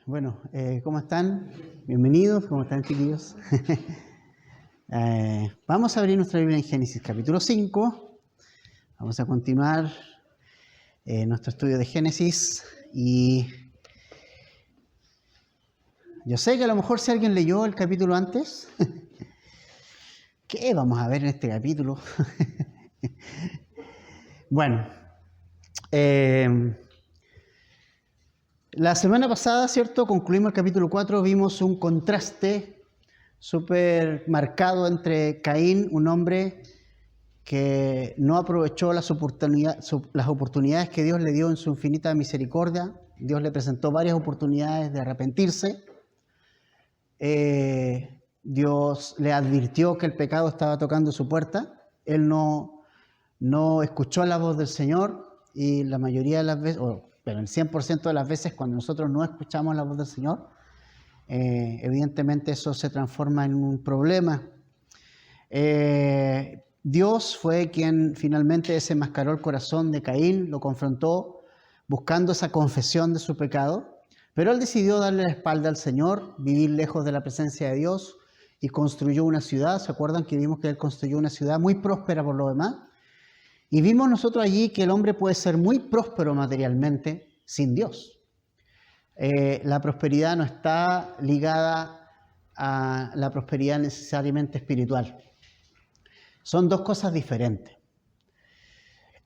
Bueno, ¿cómo están? Bienvenidos, ¿cómo están, chiquillos? Vamos a abrir nuestra Biblia en Génesis capítulo 5. Vamos a continuar nuestro estudio de Génesis. Y yo sé que a lo mejor si alguien leyó el capítulo antes, ¿qué vamos a ver en este capítulo? Bueno, la semana pasada, ¿cierto? Concluimos el capítulo 4, vimos un contraste súper marcado entre Caín, un hombre que no aprovechó las oportunidades que Dios le dio en su infinita misericordia. Dios le presentó varias oportunidades de arrepentirse. Dios le advirtió que el pecado estaba tocando su puerta. Él no escuchó la voz del Señor, y la mayoría de las veces, pero el 100% de las veces cuando nosotros no escuchamos la voz del Señor, evidentemente eso se transforma en un problema. Dios fue quien finalmente desenmascaró el corazón de Caín, lo confrontó buscando esa confesión de su pecado, pero él decidió darle la espalda al Señor, vivir lejos de la presencia de Dios, y construyó una ciudad. ¿Se acuerdan que vimos que él construyó una ciudad muy próspera por lo demás? Y vimos nosotros allí que el hombre puede ser muy próspero materialmente sin Dios. La prosperidad no está ligada a la prosperidad necesariamente espiritual. Son dos cosas diferentes.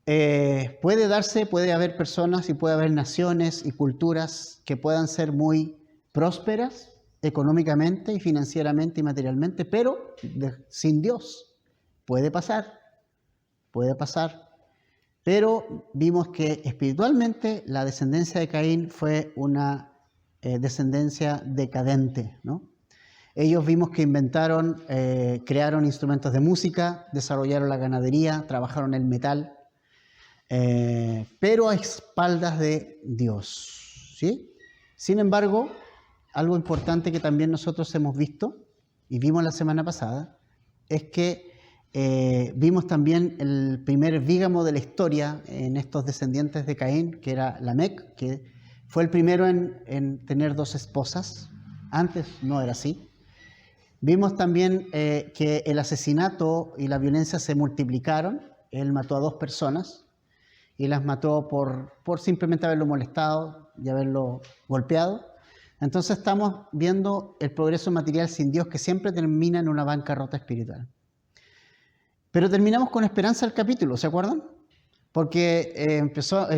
Puede haber personas y puede haber naciones y culturas que puedan ser muy prósperas económicamente y financieramente y materialmente, pero sin Dios. Puede pasar. Pero vimos que espiritualmente la descendencia de Caín fue una descendencia decadente, ¿no? Ellos vimos que crearon instrumentos de música, desarrollaron la ganadería, trabajaron el metal, pero a espaldas de Dios, ¿sí? Sin embargo, algo importante que también nosotros hemos visto y vimos la semana pasada es que vimos también el primer bígamo de la historia en estos descendientes de Caín, que era Lamec, que fue el primero en tener dos esposas. Antes no era así. Vimos también que el asesinato y la violencia se multiplicaron. Él mató a 2 personas y las mató por simplemente haberlo molestado y haberlo golpeado. Entonces estamos viendo el progreso material sin Dios, que siempre termina en una bancarrota espiritual. Pero terminamos con esperanza el capítulo, ¿se acuerdan? Porque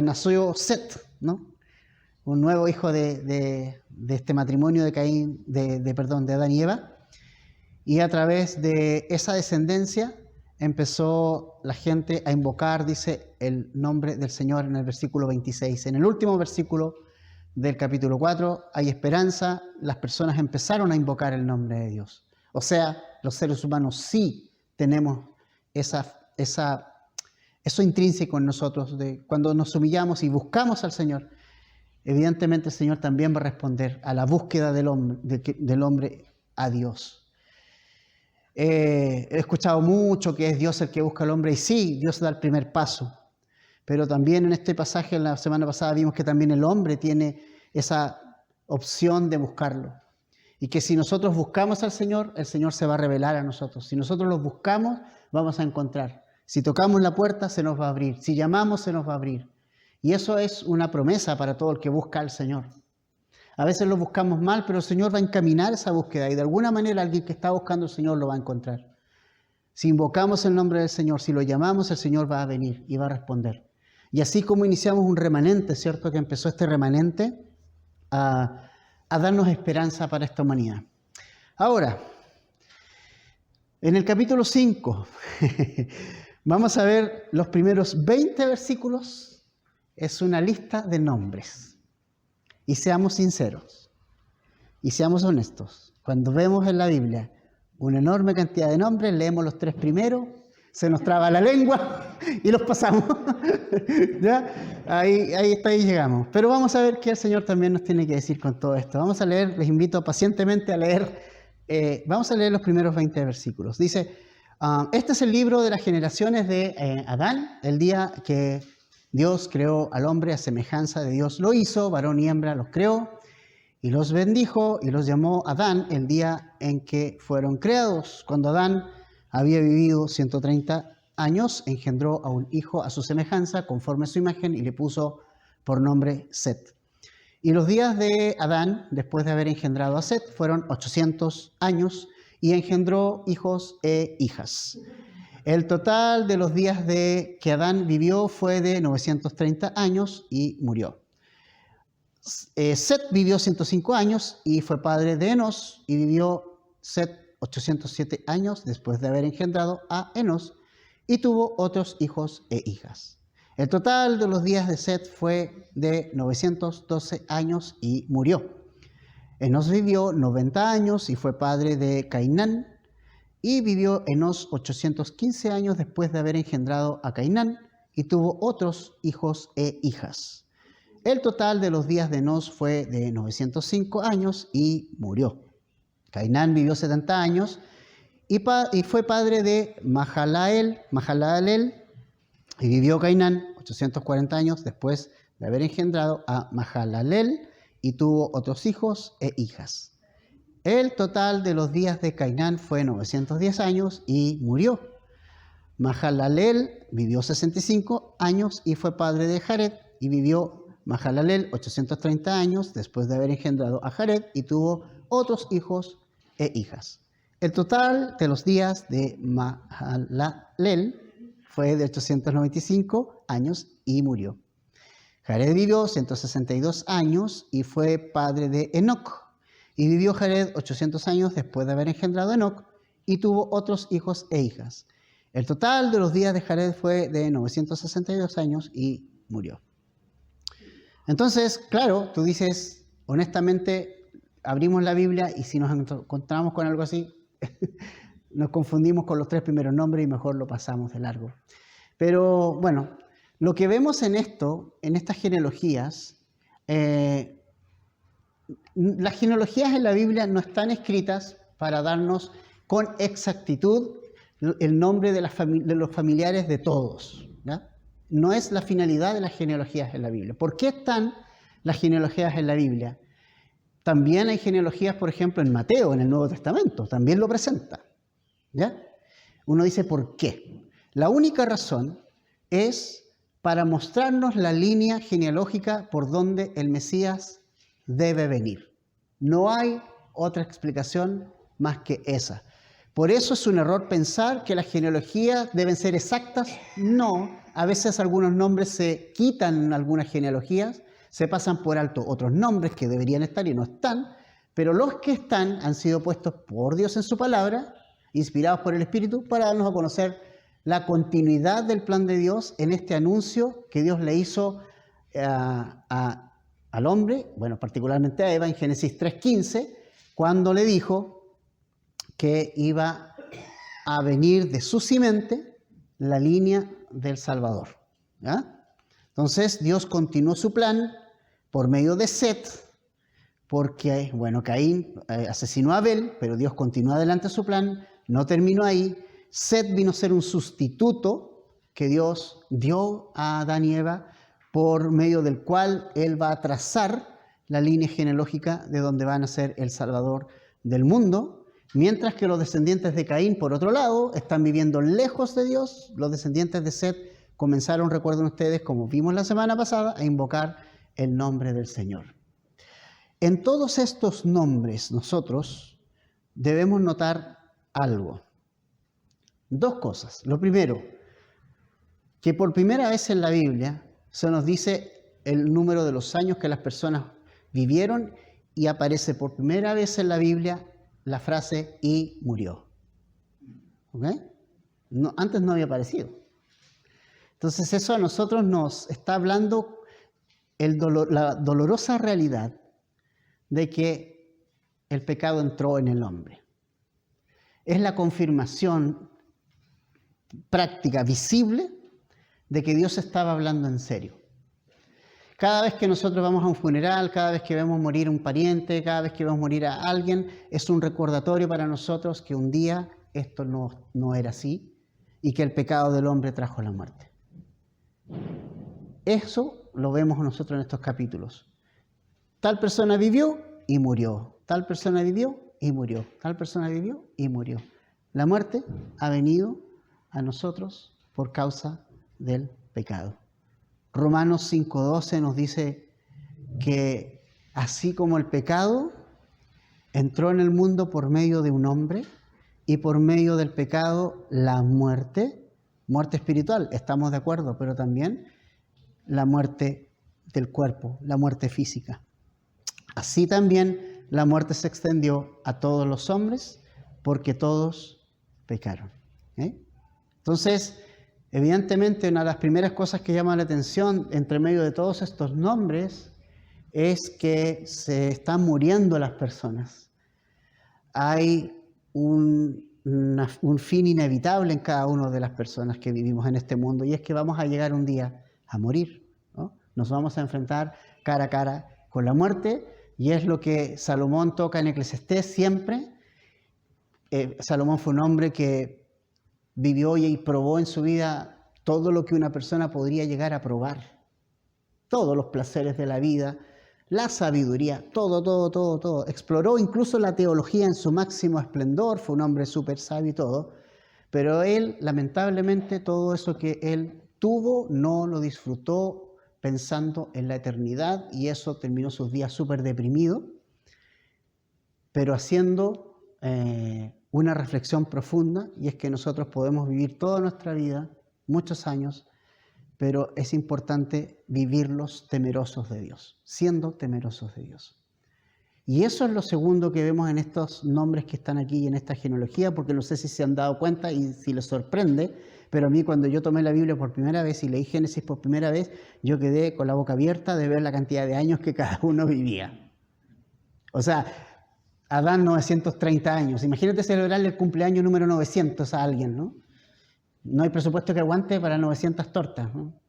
nació Set, ¿no? Un nuevo hijo de este matrimonio de Caín, de Adán y Eva. Y a través de esa descendencia empezó la gente a invocar, dice, el nombre del Señor en el versículo 26. En el último versículo del capítulo 4 hay esperanza. Las personas empezaron a invocar el nombre de Dios. O sea, los seres humanos sí tenemos eso intrínseco en nosotros, de cuando nos humillamos y buscamos al Señor, evidentemente el Señor también va a responder a la búsqueda del hombre a Dios. He escuchado mucho que es Dios el que busca al hombre, y sí, Dios da el primer paso, pero también en este pasaje, la semana pasada, vimos que también el hombre tiene esa opción de buscarlo. Y que si nosotros buscamos al Señor, el Señor se va a revelar a nosotros. Si nosotros los buscamos, vamos a encontrar. Si tocamos la puerta, se nos va a abrir. Si llamamos, se nos va a abrir. Y eso es una promesa para todo el que busca al Señor. A veces lo buscamos mal, pero el Señor va a encaminar esa búsqueda. Y de alguna manera alguien que está buscando al Señor lo va a encontrar. Si invocamos el nombre del Señor, si lo llamamos, el Señor va a venir y va a responder. Y así como iniciamos un remanente, ¿cierto? Que empezó este remanente a darnos esperanza para esta humanidad. Ahora, en el capítulo 5, vamos a ver los primeros 20 versículos. Es una lista de nombres. Y seamos sinceros, y seamos honestos. Cuando vemos en la Biblia una enorme cantidad de nombres, leemos los 3 primeros, se nos traba la lengua y los pasamos. ¿Ya? Ahí llegamos. Pero vamos a ver qué el Señor también nos tiene que decir con todo esto. Vamos a leer, les invito pacientemente a leer, vamos a leer los primeros 20 versículos. Dice, este es el libro de las generaciones de Adán, el día que Dios creó al hombre a semejanza de Dios lo hizo, varón y hembra los creó. y los bendijo y los llamó Adán el día en que fueron creados. Cuando Adán había vivido 130 años, engendró a un hijo a su semejanza, conforme a su imagen, y le puso por nombre Set. Y los días de Adán, después de haber engendrado a Set, fueron 800 años, y engendró hijos e hijas. El total de los días que Adán vivió fue de 930 años y murió. Set vivió 105 años y fue padre de Enos, y vivió Set 807 años después de haber engendrado a Enos, y tuvo otros hijos e hijas. El total de los días de Set fue de 912 años y murió. Enos vivió 90 años y fue padre de Cainán, y vivió Enos 815 años después de haber engendrado a Cainán, y tuvo otros hijos e hijas. El total de los días de Enos fue de 905 años y murió. Cainán vivió 70 años y fue padre de Mahalaleel, y vivió Cainán 840 años después de haber engendrado a Mahalaleel, y tuvo otros hijos e hijas. El total de los días de Cainán fue 910 años y murió. Mahalaleel vivió 65 años y fue padre de Jared, y vivió Mahalaleel 830 años después de haber engendrado a Jared, y tuvo otros hijos e hijas. El total de los días de Mahalaleel fue de 895 años y murió. Jared vivió 162 años y fue padre de Enoc, y vivió Jared 800 años después de haber engendrado a Enoc, y tuvo otros hijos e hijas. El total de los días de Jared fue de 962 años y murió. Entonces, claro, tú dices, honestamente, abrimos la Biblia y si nos encontramos con algo así, nos confundimos con los 3 primeros nombres y mejor lo pasamos de largo. Pero bueno, lo que vemos en estas genealogías, las genealogías en la Biblia no están escritas para darnos con exactitud el nombre de los familiares de todos, ¿ya? No es la finalidad de las genealogías en la Biblia. ¿Por qué están las genealogías en la Biblia? También hay genealogías, por ejemplo, en Mateo, en el Nuevo Testamento, también lo presenta, ¿ya? Uno dice, ¿por qué? La única razón es para mostrarnos la línea genealógica por donde el Mesías debe venir. No hay otra explicación más que esa. Por eso es un error pensar que las genealogías deben ser exactas. No, a veces algunos nombres se quitan en algunas genealogías, se pasan por alto otros nombres que deberían estar y no están, pero los que están han sido puestos por Dios en su palabra, inspirados por el Espíritu, para darnos a conocer la continuidad del plan de Dios en este anuncio que Dios le hizo al hombre, bueno, particularmente a Eva en Génesis 3:15, cuando le dijo que iba a venir de su simiente la línea del Salvador, ¿ya? Entonces Dios continuó su plan por medio de Set, porque, bueno, Caín asesinó a Abel, pero Dios continuó adelante su plan, no terminó ahí. Set vino a ser un sustituto que Dios dio a Adán y Eva, por medio del cual Él va a trazar la línea genealógica de donde va a nacer el Salvador del mundo, mientras que los descendientes de Caín, por otro lado, están viviendo lejos de Dios. Los descendientes de Set comenzaron, recuerden ustedes, como vimos la semana pasada, a invocar el nombre del Señor. En todos estos nombres nosotros debemos notar algo. 2 cosas. Lo primero, que por primera vez en la Biblia se nos dice el número de los años que las personas vivieron, y aparece por primera vez en la Biblia la frase "y murió". ¿Ok? No, antes no había aparecido. Entonces eso a nosotros nos está hablando la dolorosa realidad de que el pecado entró en el hombre. Es la confirmación práctica, visible, de que Dios estaba hablando en serio. Cada vez que nosotros vamos a un funeral, cada vez que vemos morir un pariente, cada vez que vemos morir a alguien, es un recordatorio para nosotros que un día esto no era así y que el pecado del hombre trajo la muerte. Eso lo vemos nosotros en estos capítulos. Tal persona vivió y murió. Tal persona vivió y murió. Tal persona vivió y murió. La muerte ha venido a nosotros por causa del pecado. Romanos 5:12 nos dice que así como el pecado entró en el mundo por medio de un hombre y por medio del pecado la muerte espiritual, estamos de acuerdo, pero también la muerte del cuerpo, la muerte física. Así también la muerte se extendió a todos los hombres porque todos pecaron. Entonces, evidentemente, una de las primeras cosas que llama la atención entre medio de todos estos nombres es que se están muriendo las personas. Hay un fin inevitable en cada una de las personas que vivimos en este mundo, y es que vamos a llegar un día a morir, ¿no? Nos vamos a enfrentar cara a cara con la muerte, y es lo que Salomón toca en Eclesiastés siempre. Salomón fue un hombre que vivió y probó en su vida todo lo que una persona podría llegar a probar. Todos los placeres de la vida, la sabiduría, todo. Exploró incluso la teología en su máximo esplendor, fue un hombre súper sabio y todo, pero él, lamentablemente, todo eso que él tuvo no lo disfrutó pensando en la eternidad, y eso terminó sus días súper deprimido, pero haciendo una reflexión profunda, y es que nosotros podemos vivir toda nuestra vida, muchos años, pero es importante vivirlos temerosos de Dios, siendo temerosos de Dios. Y eso es lo segundo que vemos en estos nombres que están aquí en esta genealogía, porque no sé si se han dado cuenta y si les sorprende, pero a mí cuando yo tomé la Biblia por primera vez y leí Génesis por primera vez, yo quedé con la boca abierta de ver la cantidad de años que cada uno vivía. O sea, Adán 930 años. Imagínate celebrarle el cumpleaños número 900 a alguien, ¿no? No hay presupuesto que aguante para 900 tortas, ¿no?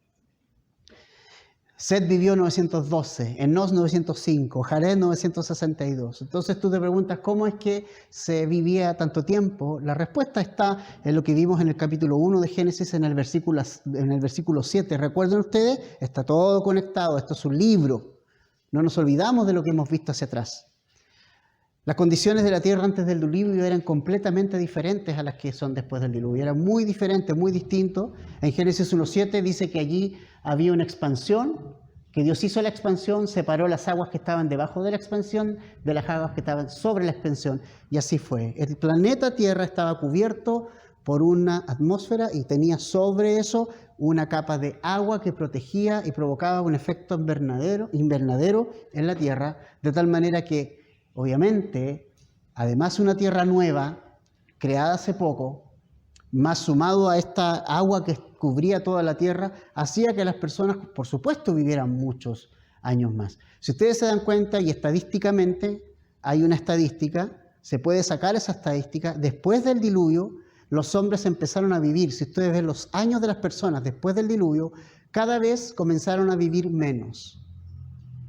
Set vivió 912, Enos 905, Jared 962. Entonces tú te preguntas, ¿cómo es que se vivía tanto tiempo? La respuesta está en lo que vimos en el capítulo 1 de Génesis, en el versículo 7. ¿Recuerdan ustedes? Está todo conectado, esto es un libro. No nos olvidamos de lo que hemos visto hacia atrás. Las condiciones de la tierra antes del diluvio eran completamente diferentes a las que son después del diluvio. Eran muy diferentes, muy distintos. En Génesis 1:7 dice que allí había una expansión, que Dios hizo la expansión, separó las aguas que estaban debajo de la expansión de las aguas que estaban sobre la expansión. Y así fue. El planeta Tierra estaba cubierto por una atmósfera y tenía sobre eso una capa de agua que protegía y provocaba un efecto invernadero en la Tierra, de tal manera que obviamente, además una tierra nueva, creada hace poco, más sumado a esta agua que cubría toda la tierra, hacía que las personas, por supuesto, vivieran muchos años más. Si ustedes se dan cuenta, y estadísticamente hay una estadística, se puede sacar esa estadística, después del diluvio, los hombres empezaron a vivir, si ustedes ven los años de las personas después del diluvio, cada vez comenzaron a vivir menos.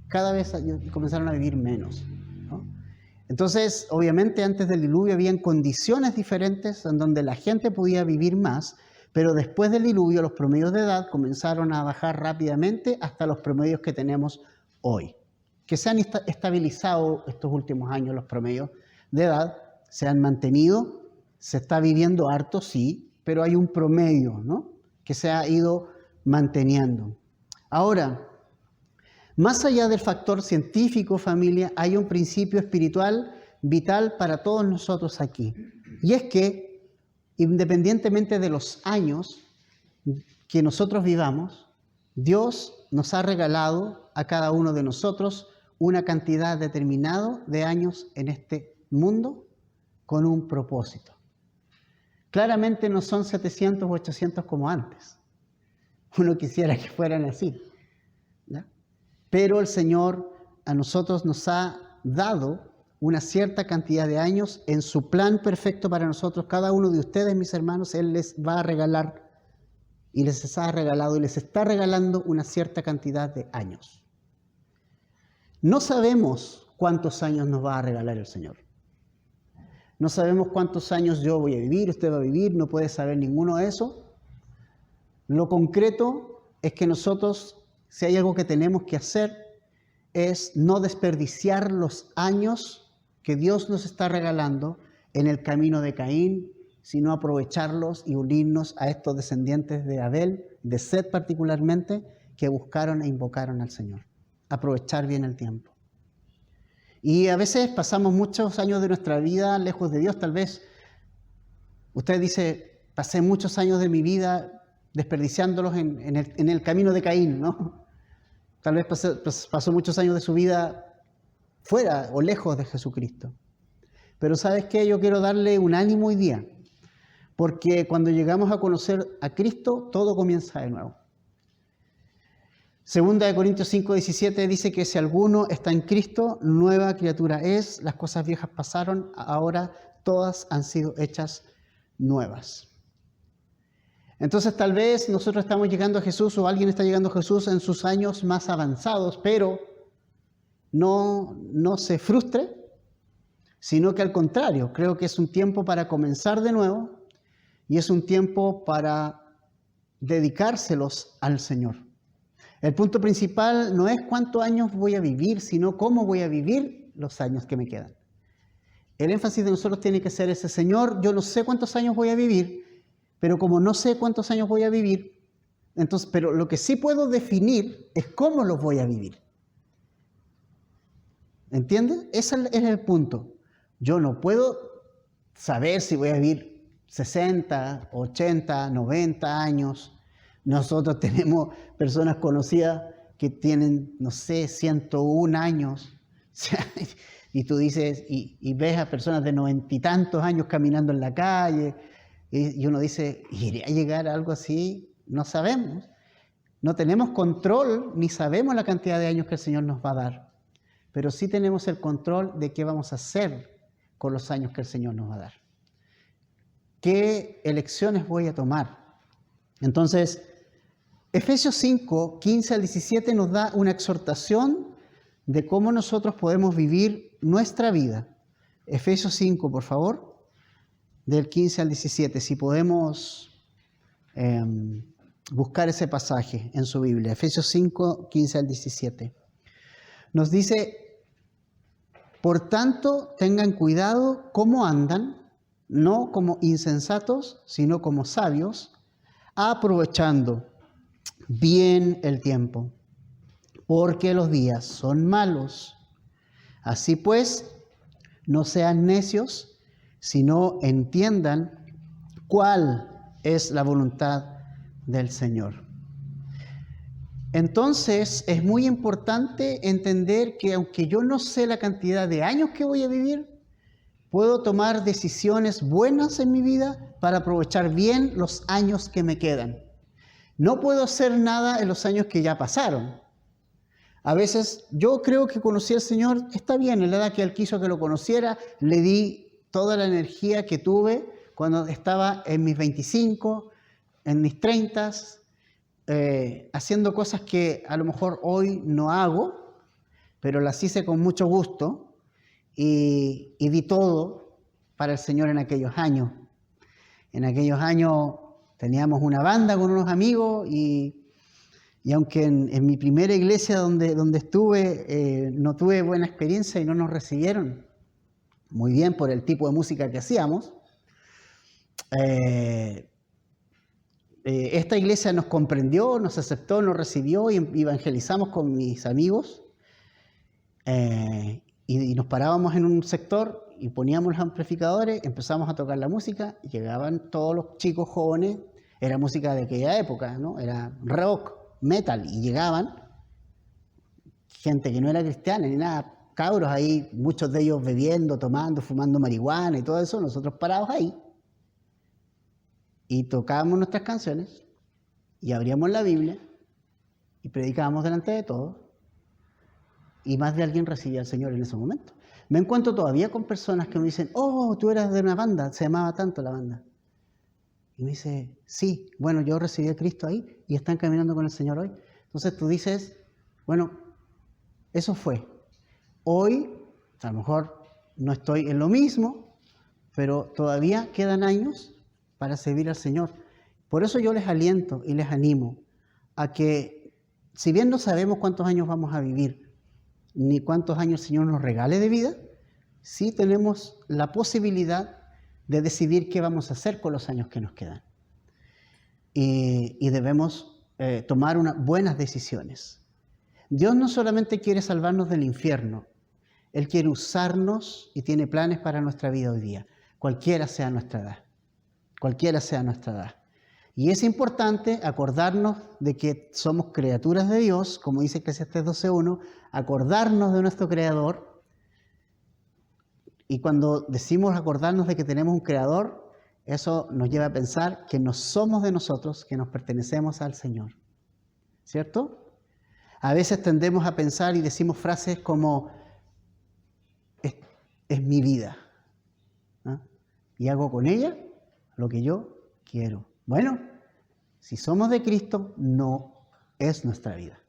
Cada vez comenzaron a vivir menos. Entonces, obviamente, antes del diluvio habían condiciones diferentes en donde la gente podía vivir más, pero después del diluvio los promedios de edad comenzaron a bajar rápidamente hasta los promedios que tenemos hoy. Que se han estabilizado estos últimos años los promedios de edad, se han mantenido, se está viviendo harto, sí, pero hay un promedio, ¿no?, que se ha ido manteniendo. Ahora, más allá del factor científico, familia, hay un principio espiritual vital para todos nosotros aquí. Y es que, independientemente de los años que nosotros vivamos, Dios nos ha regalado a cada uno de nosotros una cantidad determinada de años en este mundo con un propósito. Claramente no son 700 o 800 como antes. Uno quisiera que fueran así, ¿ya? Pero el Señor a nosotros nos ha dado una cierta cantidad de años en su plan perfecto para nosotros. Cada uno de ustedes, mis hermanos, Él les va a regalar y les ha regalado y les está regalando una cierta cantidad de años. No sabemos cuántos años nos va a regalar el Señor. No sabemos cuántos años yo voy a vivir, usted va a vivir, no puede saber ninguno de eso. Lo concreto es que nosotros, si hay algo que tenemos que hacer, es no desperdiciar los años que Dios nos está regalando en el camino de Caín, sino aprovecharlos y unirnos a estos descendientes de Abel, de Set particularmente, que buscaron e invocaron al Señor. Aprovechar bien el tiempo. Y a veces pasamos muchos años de nuestra vida lejos de Dios. Tal vez usted dice, pasé muchos años de mi vida desperdiciándolos en el camino de Caín, ¿no? Tal vez pasó muchos años de su vida fuera o lejos de Jesucristo. Pero ¿sabes qué? Yo quiero darle un ánimo hoy día, porque cuando llegamos a conocer a Cristo, todo comienza de nuevo. Segunda de Corintios 5:17 dice que si alguno está en Cristo, nueva criatura es, las cosas viejas pasaron, ahora todas han sido hechas nuevas. Entonces tal vez nosotros estamos llegando a Jesús o alguien está llegando a Jesús en sus años más avanzados, pero no se frustre, sino que al contrario, creo que es un tiempo para comenzar de nuevo y es un tiempo para dedicárselos al Señor. El punto principal no es cuántos años voy a vivir, sino cómo voy a vivir los años que me quedan. El énfasis de nosotros tiene que ser ese: Señor, yo no sé cuántos años voy a vivir, pero como no sé cuántos años voy a vivir, entonces, pero lo que sí puedo definir es cómo los voy a vivir. ¿Entiendes? Ese es el punto. Yo no puedo saber si voy a vivir 60, 80, 90 años. Nosotros tenemos personas conocidas que tienen, no sé, 101 años. Y tú dices, y ves a personas de 90 y tantos años caminando en la calle, y uno dice, ¿iré a llegar a algo así? No sabemos. No tenemos control, ni sabemos la cantidad de años que el Señor nos va a dar. Pero sí tenemos el control de qué vamos a hacer con los años que el Señor nos va a dar. ¿Qué elecciones voy a tomar? Entonces, Efesios 5, 15 al 17 nos da una exhortación de cómo nosotros podemos vivir nuestra vida. Efesios 5, por favor, del 15 al 17, si podemos buscar ese pasaje en su Biblia. Efesios 5, 15 al 17. Nos dice: por tanto, tengan cuidado cómo andan, no como insensatos, sino como sabios, aprovechando bien el tiempo, porque los días son malos. Así pues, no sean necios, sino entiendan cuál es la voluntad del Señor. Entonces, es muy importante entender que aunque yo no sé la cantidad de años que voy a vivir, puedo tomar decisiones buenas en mi vida para aprovechar bien los años que me quedan. No puedo hacer nada en los años que ya pasaron. A veces yo creo que conocí al Señor, está bien, en la edad que Él quiso que lo conociera, le di toda la energía que tuve cuando estaba en mis 25, en mis 30, haciendo cosas que a lo mejor hoy no hago, pero las hice con mucho gusto y di todo para el Señor en aquellos años. En aquellos años teníamos una banda con unos amigos y aunque en mi primera iglesia donde estuve no tuve buena experiencia y no nos recibieron muy bien por el tipo de música que hacíamos, esta iglesia nos comprendió, nos aceptó, nos recibió y evangelizamos con mis amigos y nos parábamos en un sector y poníamos los amplificadores, empezamos a tocar la música y llegaban todos los chicos jóvenes, era música de aquella época, ¿no? Era rock, metal, y llegaban gente que no era cristiana ni nada, cabros ahí, muchos de ellos bebiendo, tomando, fumando marihuana y todo eso, nosotros parados ahí y tocábamos nuestras canciones y abríamos la Biblia y predicábamos delante de todos y más de alguien recibía al Señor en ese momento. Me encuentro todavía con personas que me dicen, oh, tú eras de una banda, se llamaba tanto la banda. Y me dice, sí, bueno, yo recibí a Cristo ahí y están caminando con el Señor hoy. Entonces tú dices, bueno, eso fue. Hoy, a lo mejor no estoy en lo mismo, pero todavía quedan años para servir al Señor. Por eso yo les aliento y les animo a que, si bien no sabemos cuántos años vamos a vivir, ni cuántos años el Señor nos regale de vida, sí tenemos la posibilidad de decidir qué vamos a hacer con los años que nos quedan. Y debemos tomar buenas decisiones. Dios no solamente quiere salvarnos del infierno, Él quiere usarnos y tiene planes para nuestra vida hoy día, cualquiera sea nuestra edad, cualquiera sea nuestra edad. Y es importante acordarnos de que somos criaturas de Dios, como dice Eclesiastés 12:1, acordarnos de nuestro Creador. Y cuando decimos acordarnos de que tenemos un Creador, eso nos lleva a pensar que no somos de nosotros, que nos pertenecemos al Señor. ¿Cierto? A veces tendemos a pensar y decimos frases como, es mi vida, ¿no? Y hago con ella lo que yo quiero. Bueno, si somos de Cristo, no es nuestra vida.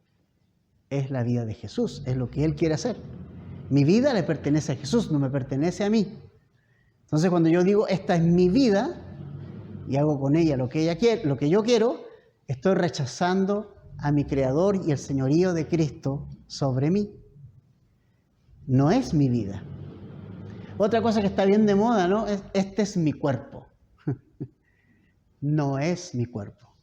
Es la vida de Jesús, es lo que Él quiere hacer. Mi vida le pertenece a Jesús, no me pertenece a mí. Entonces, cuando yo digo, esta es mi vida, y hago con ella lo que ella quiere, lo que yo quiero, estoy rechazando a mi Creador y el señorío de Cristo sobre mí. No es mi vida. Otra cosa que está bien de moda, ¿no? Este es mi cuerpo. No es mi cuerpo.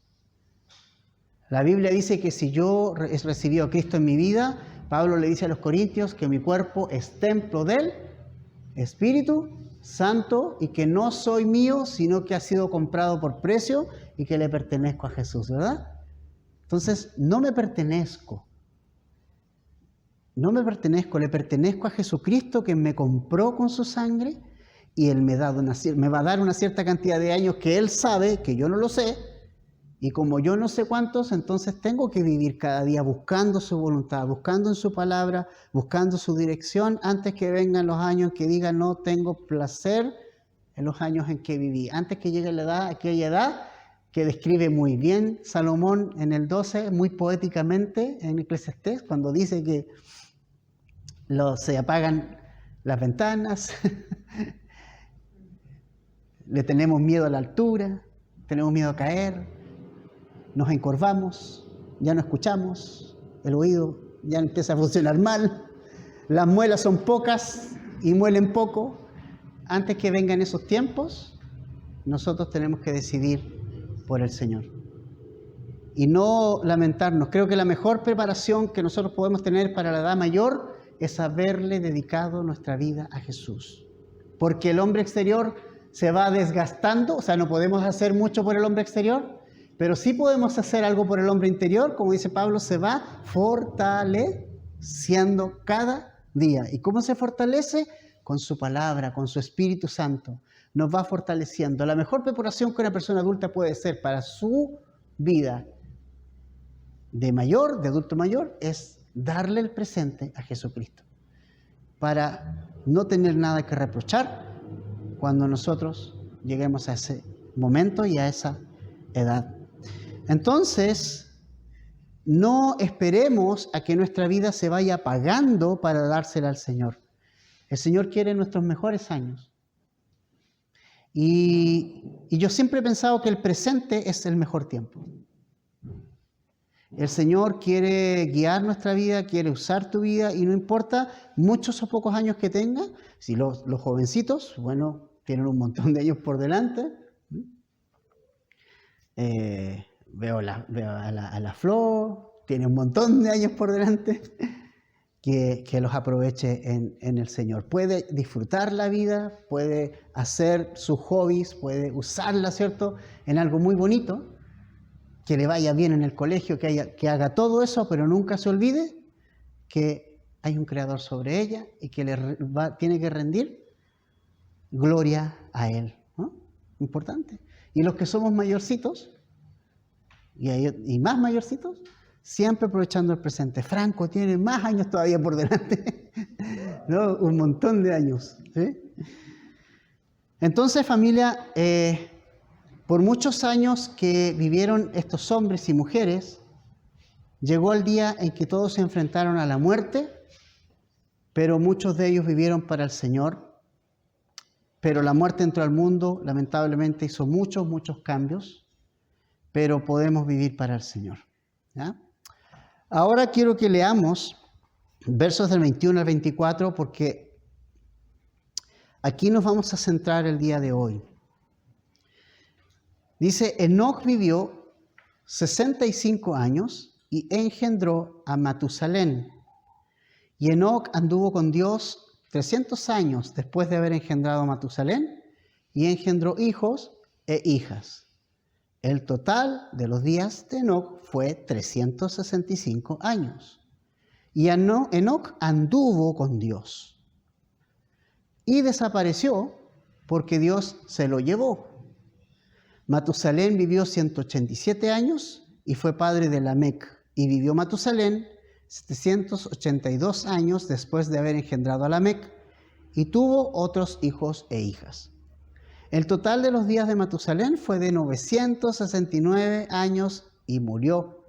La Biblia dice que si yo he recibido a Cristo en mi vida, Pablo le dice a los corintios que mi cuerpo es templo del Espíritu Santo y que no soy mío, sino que ha sido comprado por precio y que le pertenezco a Jesús, ¿verdad? Entonces, no me pertenezco. No me pertenezco, le pertenezco a Jesucristo que me compró con su sangre y Él me va a dar una cierta cantidad de años que Él sabe, que yo no lo sé, y como yo no sé cuántos, entonces tengo que vivir cada día buscando su voluntad, buscando en su palabra, buscando su dirección, antes que vengan los años que digan no tengo placer en los años en que viví. Antes que llegue la edad, aquella edad que describe muy bien Salomón en el 12, muy poéticamente en Eclesiastés, cuando dice que se apagan las ventanas, le tenemos miedo a la altura, tenemos miedo a caer, nos encorvamos, ya no escuchamos, el oído ya empieza a funcionar mal, las muelas son pocas y muelen poco. Antes que vengan esos tiempos, nosotros tenemos que decidir por el Señor y no lamentarnos. Creo que la mejor preparación que nosotros podemos tener para la edad mayor es haberle dedicado nuestra vida a Jesús, porque el hombre exterior se va desgastando, o sea, no podemos hacer mucho por el hombre exterior, pero sí podemos hacer algo por el hombre interior, como dice Pablo, se va fortaleciendo cada día. ¿Y cómo se fortalece? Con su palabra, con su Espíritu Santo. Nos va fortaleciendo. La mejor preparación que una persona adulta puede hacer para su vida de mayor, de adulto mayor, es darle el presente a Jesucristo, para no tener nada que reprochar cuando nosotros lleguemos a ese momento y a esa edad. Entonces, no esperemos a que nuestra vida se vaya apagando para dársela al Señor. El Señor quiere nuestros mejores años. Y yo siempre he pensado que el presente es el mejor tiempo. El Señor quiere guiar nuestra vida, quiere usar tu vida y no importa muchos o pocos años que tengas. Si los jovencitos, bueno, tienen un montón de años por delante. Veo a la Flor, tiene un montón de años por delante, que los aproveche en el Señor. Puede disfrutar la vida, puede hacer sus hobbies, puede usarla, ¿cierto?, en algo muy bonito, que le vaya bien en el colegio, que haga todo eso, pero nunca se olvide que hay un Creador sobre ella y que tiene que rendir gloria a Él, ¿no? Importante. Y los que somos mayorcitos, y más mayorcitos, siempre aprovechando el presente. Franco tiene más años todavía por delante, ¿no? Un montón de años, ¿sí? Entonces, familia, por muchos años que vivieron estos hombres y mujeres, llegó el día en que todos se enfrentaron a la muerte, pero muchos de ellos vivieron para el Señor. Pero la muerte entró al mundo, lamentablemente hizo muchos cambios, pero podemos vivir para el Señor, ¿ya? Ahora quiero que leamos versos del 21 al 24, porque aquí nos vamos a centrar el día de hoy. Dice, Enoc vivió 65 años y engendró a Matusalén. Y Enoc anduvo con Dios 300 años después de haber engendrado a Matusalén y engendró hijos e hijas. El total de los días de Enoc fue 365 años. Y Enoc anduvo con Dios y desapareció porque Dios se lo llevó. Matusalén vivió 187 años y fue padre de Lamec. Y vivió Matusalén 782 años después de haber engendrado a Lamec y tuvo otros hijos e hijas. El total de los días de Matusalén fue de 969 años y murió.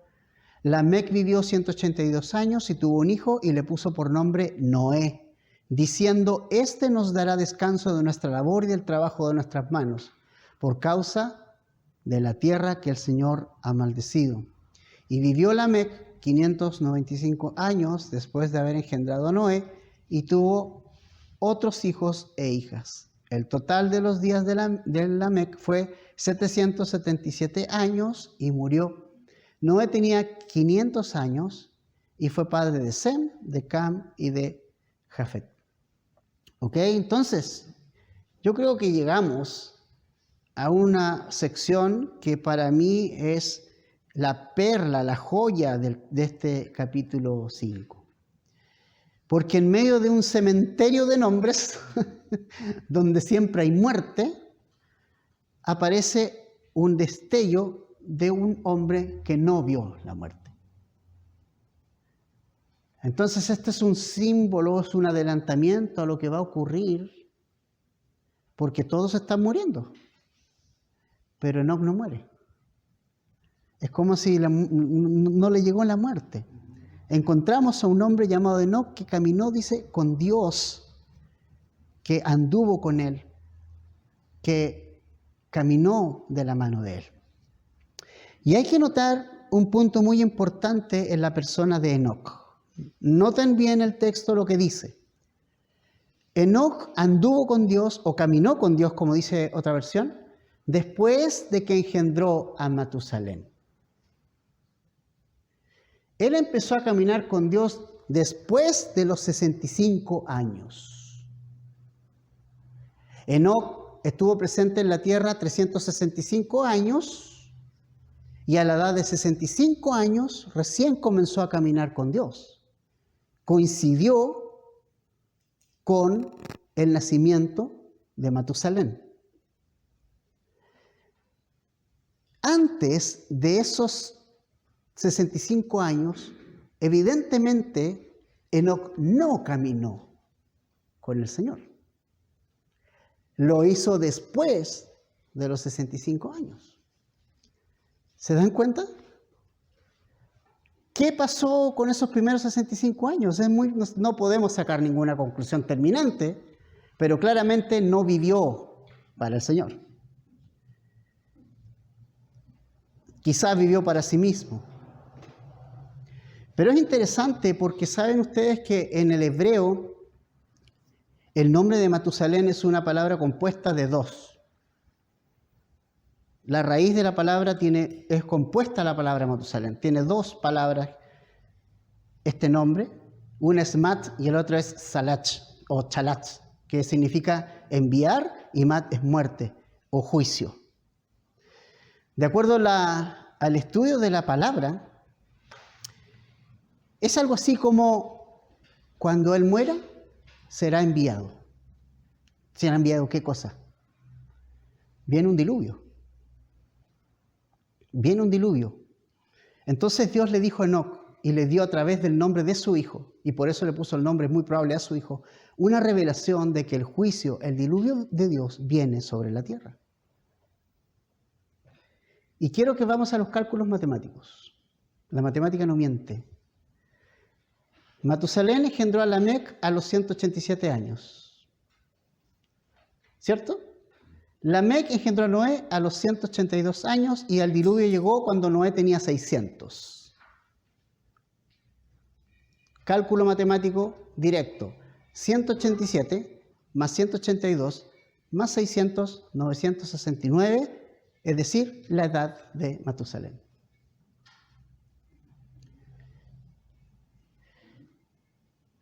Lamec vivió 182 años y tuvo un hijo y le puso por nombre Noé, diciendo, este nos dará descanso de nuestra labor y del trabajo de nuestras manos, por causa de la tierra que el Señor ha maldecido. Y vivió Lamec 595 años después de haber engendrado a Noé y tuvo otros hijos e hijas. El total de los días de Lamec fue 777 años y murió. Noé tenía 500 años y fue padre de Sem, de Cam y de Jafet. ¿Ok? Entonces, yo creo que llegamos a una sección que para mí es la perla, la joya de este capítulo 5. Porque en medio de un cementerio de nombres, donde siempre hay muerte, aparece un destello de un hombre que no vio la muerte. Entonces este es un símbolo, es un adelantamiento a lo que va a ocurrir, porque todos están muriendo, pero Enoc no muere. Es como si no le llegó la muerte. Encontramos a un hombre llamado Enoc que caminó, dice, con Dios, que anduvo con él, que caminó de la mano de él. Y hay que notar un punto muy importante en la persona de Enoc. Noten bien el texto lo que dice. Enoc anduvo con Dios o caminó con Dios, como dice otra versión, después de que engendró a Matusalén. Él empezó a caminar con Dios después de los 65 años. Enoc estuvo presente en la tierra 365 años y a la edad de 65 años recién comenzó a caminar con Dios. Coincidió con el nacimiento de Matusalén. Antes de esos 65 años, evidentemente, Enoc no caminó con el Señor. Lo hizo después de los 65 años. ¿Se dan cuenta? ¿Qué pasó con esos primeros 65 años? No podemos sacar ninguna conclusión terminante, pero claramente no vivió para el Señor. Quizás vivió para sí mismo. Pero es interesante porque saben ustedes que en el hebreo el nombre de Matusalén es una palabra compuesta de dos. La raíz de la palabra es compuesta la palabra Matusalén. Tiene dos palabras este nombre. Una es Mat y el otro es Salach o Chalach, que significa enviar, y Mat es muerte o juicio. De acuerdo al estudio de la palabra, es algo así como cuando él muera, será enviado. ¿Será enviado qué cosa? Viene un diluvio. Viene un diluvio. Entonces Dios le dijo a Enoc y le dio a través del nombre de su hijo, y por eso le puso el nombre muy probable a su hijo, una revelación de que el juicio, el diluvio de Dios viene sobre la tierra. Y quiero que vamos a los cálculos matemáticos. La matemática no miente. Matusalén engendró a Lamec a los 187 años. ¿Cierto? Lamec engendró a Noé a los 182 años y el diluvio llegó cuando Noé tenía 600. Cálculo matemático directo. 187 más 182 más 600, 969, es decir, la edad de Matusalén.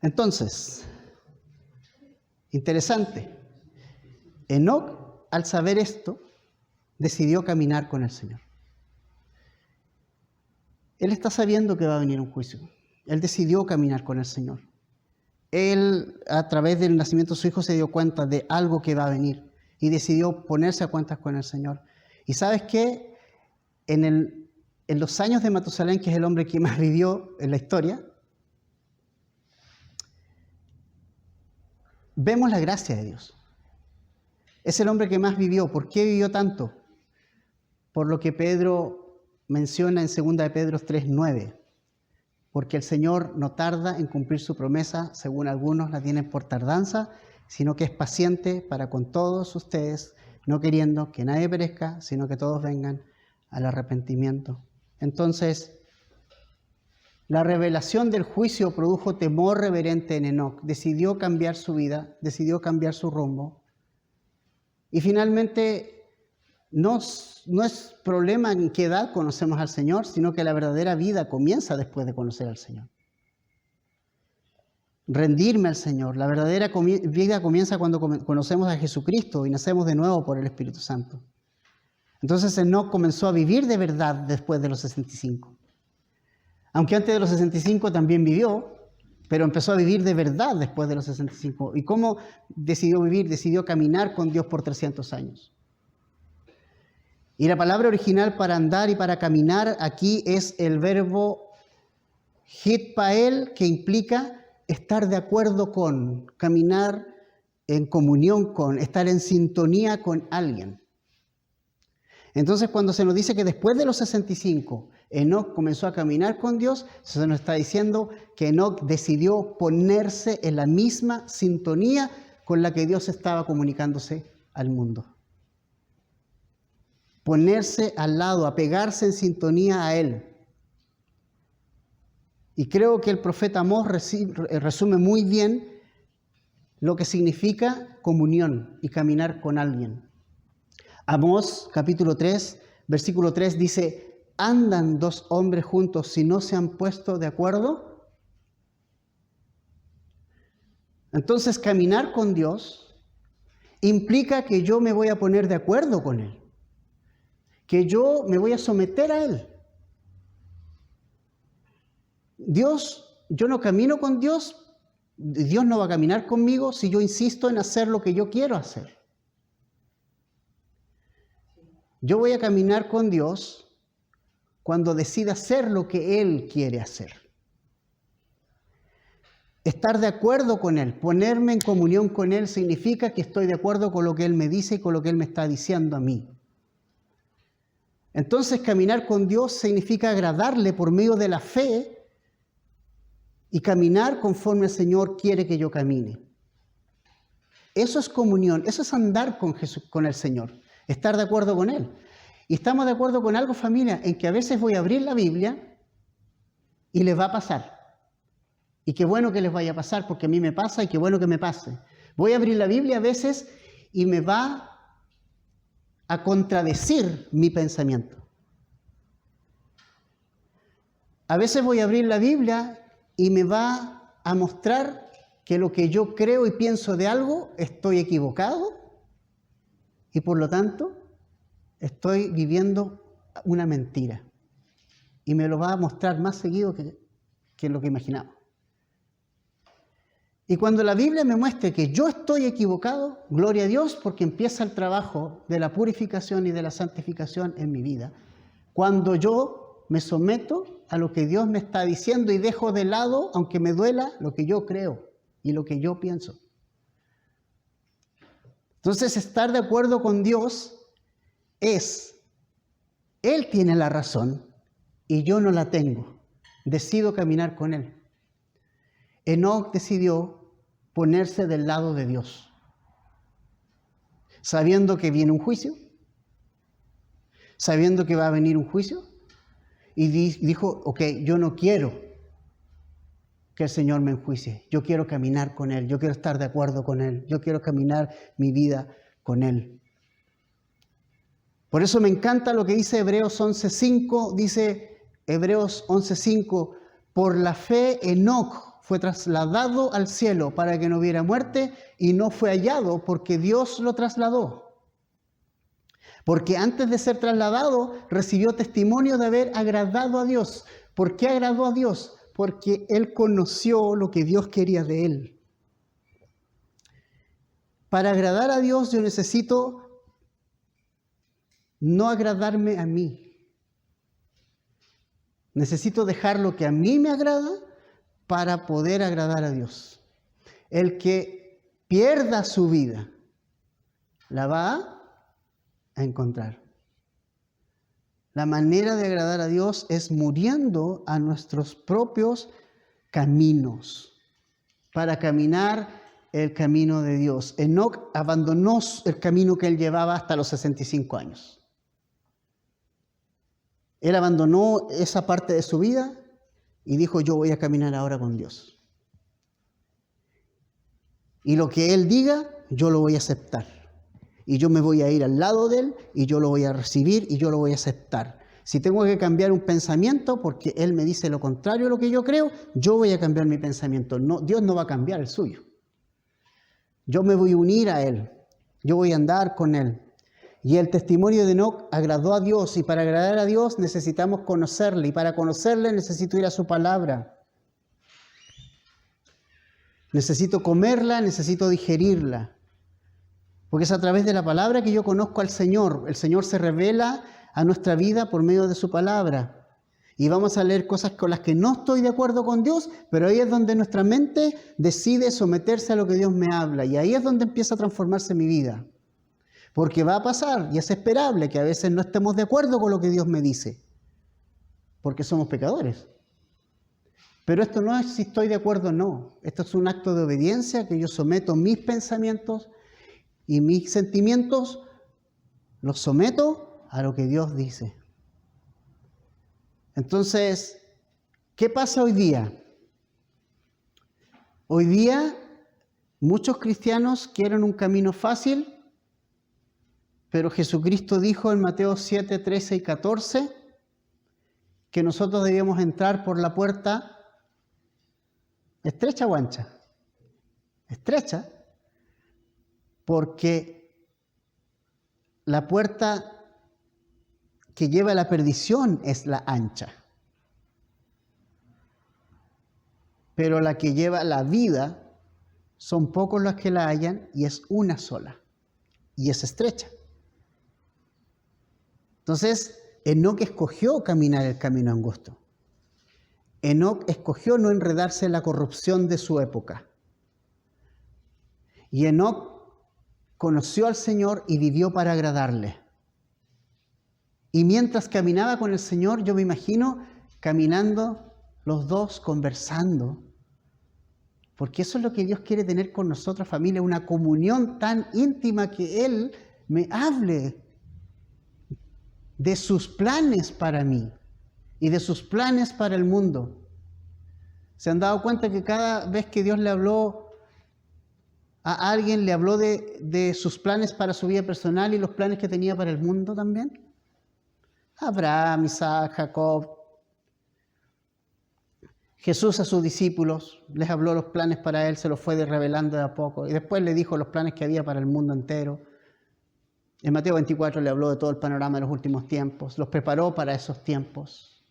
Entonces, interesante, Enoc, al saber esto, decidió caminar con el Señor. Él está sabiendo que va a venir un juicio. Él decidió caminar con el Señor. Él, a través del nacimiento de su hijo, se dio cuenta de algo que va a venir y decidió ponerse a cuentas con el Señor. ¿Y sabes qué? En los años de Matusalén, que es el hombre que más vivió en la historia, vemos la gracia de Dios. Es el hombre que más vivió. ¿Por qué vivió tanto? Por lo que Pedro menciona en 2 de Pedro 3:9. Porque el Señor no tarda en cumplir su promesa, según algunos la tienen por tardanza, sino que es paciente para con todos ustedes, no queriendo que nadie perezca, sino que todos vengan al arrepentimiento. Entonces, la revelación del juicio produjo temor reverente en Enoc. Decidió cambiar su vida, decidió cambiar su rumbo. Y finalmente, no es problema en qué edad conocemos al Señor, sino que la verdadera vida comienza después de conocer al Señor. Rendirme al Señor. La verdadera vida comienza cuando conocemos a Jesucristo y nacemos de nuevo por el Espíritu Santo. Entonces Enoc comenzó a vivir de verdad después de los 65. Aunque antes de los 65 también vivió, pero empezó a vivir de verdad después de los 65. ¿Y cómo decidió vivir? Decidió caminar con Dios por 300 años. Y la palabra original para andar y para caminar aquí es el verbo hitpael, que implica estar de acuerdo con, caminar en comunión con, estar en sintonía con alguien. Entonces, cuando se nos dice que después de los 65, Enoc comenzó a caminar con Dios, se nos está diciendo que Enoc decidió ponerse en la misma sintonía con la que Dios estaba comunicándose al mundo. Ponerse al lado, apegarse en sintonía a Él. Y creo que el profeta Amós resume muy bien lo que significa comunión y caminar con alguien. Amós, capítulo 3, versículo 3 dice: ¿andan dos hombres juntos si no se han puesto de acuerdo? Entonces, caminar con Dios implica que yo me voy a poner de acuerdo con Él, que yo me voy a someter a Él. Yo no camino con Dios, Dios no va a caminar conmigo si yo insisto en hacer lo que yo quiero hacer. Yo voy a caminar con Dios cuando decida hacer lo que Él quiere hacer. Estar de acuerdo con Él, ponerme en comunión con Él, significa que estoy de acuerdo con lo que Él me dice y con lo que Él me está diciendo a mí. Entonces, caminar con Dios significa agradarle por medio de la fe y caminar conforme el Señor quiere que yo camine. Eso es comunión, eso es andar con el Señor, estar de acuerdo con Él. Y estamos de acuerdo con algo, familia, en que a veces voy a abrir la Biblia y les va a pasar. Y qué bueno que les vaya a pasar, porque a mí me pasa y qué bueno que me pase. Voy a abrir la Biblia a veces y me va a contradecir mi pensamiento. A veces voy a abrir la Biblia y me va a mostrar que lo que yo creo y pienso de algo estoy equivocado y por lo tanto estoy viviendo una mentira. Y me lo va a mostrar más seguido que lo que imaginaba. Y cuando la Biblia me muestre que yo estoy equivocado, gloria a Dios, porque empieza el trabajo de la purificación y de la santificación en mi vida. Cuando yo me someto a lo que Dios me está diciendo y dejo de lado, aunque me duela, lo que yo creo y lo que yo pienso. Entonces, estar de acuerdo con Dios es, Él tiene la razón y yo no la tengo. Decido caminar con Él. Enoc decidió ponerse del lado de Dios, sabiendo que viene un juicio, sabiendo que va a venir un juicio, y dijo, ok, yo no quiero que el Señor me enjuicie. Yo quiero caminar con Él, yo quiero estar de acuerdo con Él, yo quiero caminar mi vida con Él. Por eso me encanta lo que dice Hebreos 11:5, dice Hebreos 11:5, por la fe Enoc fue trasladado al cielo para que no hubiera muerte y no fue hallado porque Dios lo trasladó. Porque antes de ser trasladado recibió testimonio de haber agradado a Dios. ¿Por qué agradó a Dios? Porque él conoció lo que Dios quería de él. Para agradar a Dios yo necesito no agradarme a mí. Necesito dejar lo que a mí me agrada para poder agradar a Dios. El que pierda su vida la va a encontrar. La manera de agradar a Dios es muriendo a nuestros propios caminos para caminar el camino de Dios. Enoc abandonó el camino que él llevaba hasta los 65 años. Él abandonó esa parte de su vida y dijo, yo voy a caminar ahora con Dios. Y lo que Él diga, yo lo voy a aceptar. Y yo me voy a ir al lado de Él y yo lo voy a recibir y yo lo voy a aceptar. Si tengo que cambiar un pensamiento porque Él me dice lo contrario a lo que yo creo, yo voy a cambiar mi pensamiento. No, Dios no va a cambiar el suyo. Yo me voy a unir a Él. Yo voy a andar con Él. Y el testimonio de Enoc agradó a Dios, y para agradar a Dios necesitamos conocerle, y para conocerle necesito ir a su palabra. Necesito comerla, necesito digerirla, porque es a través de la palabra que yo conozco al Señor. El Señor se revela a nuestra vida por medio de su palabra. Y vamos a leer cosas con las que no estoy de acuerdo con Dios, pero ahí es donde nuestra mente decide someterse a lo que Dios me habla, y ahí es donde empieza a transformarse mi vida. Porque va a pasar, y es esperable, que a veces no estemos de acuerdo con lo que Dios me dice, porque somos pecadores. Pero esto no es si estoy de acuerdo o no. Esto es un acto de obediencia que yo someto mis pensamientos y mis sentimientos, los someto a lo que Dios dice. Entonces, ¿qué pasa hoy día? Hoy día muchos cristianos quieren un camino fácil, pero Jesucristo dijo en Mateo 7, 13 y 14 que nosotros debíamos entrar por la puerta estrecha o ancha. Estrecha, porque la puerta que lleva a la perdición es la ancha. Pero la que lleva a la vida son pocos los que la hallan y es una sola. Y es estrecha. Entonces, Enoc escogió caminar el camino angosto. Enoc escogió no enredarse en la corrupción de su época. Y Enoc conoció al Señor y vivió para agradarle. Y mientras caminaba con el Señor, yo me imagino caminando los dos, conversando. Porque eso es lo que Dios quiere tener con nosotros, familia, una comunión tan íntima que Él me hable de sus planes para mí y de sus planes para el mundo. ¿Se han dado cuenta que cada vez que Dios le habló a alguien, le habló de sus planes para su vida personal y los planes que tenía para el mundo también? Abraham, Isaac, Jacob. Jesús a sus discípulos les habló los planes para Él, se los fue revelando de a poco. Y después le dijo los planes que había para el mundo entero. En Mateo 24 le habló de todo el panorama de los últimos tiempos, los preparó para esos tiempos.